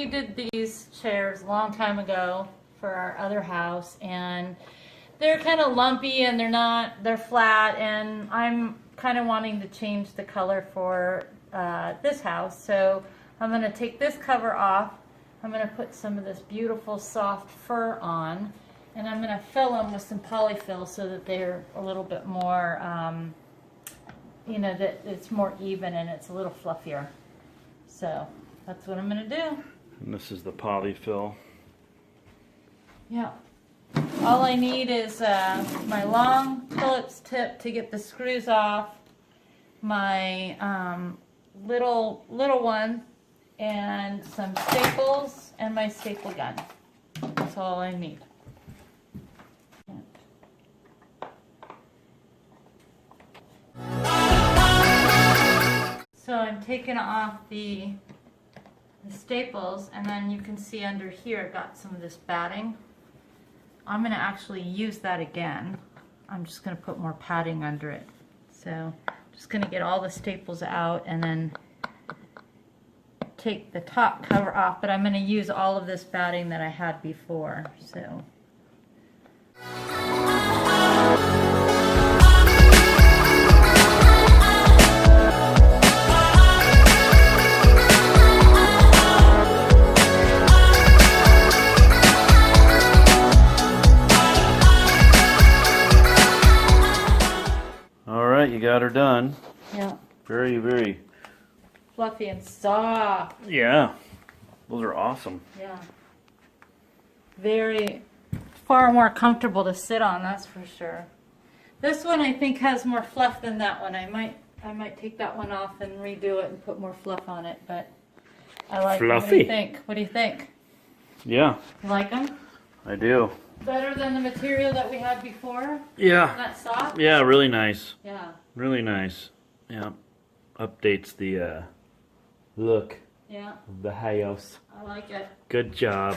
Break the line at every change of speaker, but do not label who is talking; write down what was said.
redid these chairs a long time ago for our other house, and they're kind of lumpy and they're flat, and I'm kind of wanting to change the color for this house. So I'm going to take this cover off. I'm going to put some of this beautiful soft fur on, and I'm going to fill them with some polyfill so that they're a little bit more, you know, that it's more even and it's a little fluffier. So that's what I'm going to do.
And this is the polyfill.
Yeah. All I need is my long Phillips tip to get the screws off, my little one, and some staples, and my staple gun. That's all I need. So I'm taking off the staples, and then you can see under here I've got some of this batting. I'm going to actually use that again. I'm just going to put more padding under it. So I'm just going to get all the staples out and then take the top cover off, but I'm going to use all of this batting that I had before. So.
You got her done.
Yeah.
Very, very
fluffy and soft.
Yeah. Those are awesome.
Yeah. Very, far more comfortable to sit on, that's for sure. This one I think has more fluff than that one. I might take that one off and redo it and put more fluff on it, but I like
Fluffy.
What do you think? What do you think?
Yeah.
You like them?
I do.
Better than the material that we had before?
Yeah.
That soft?
Yeah, really nice.
Yeah.
Really nice. Yeah. Updates the look
Yeah.
of the house.
I like it.
Good job.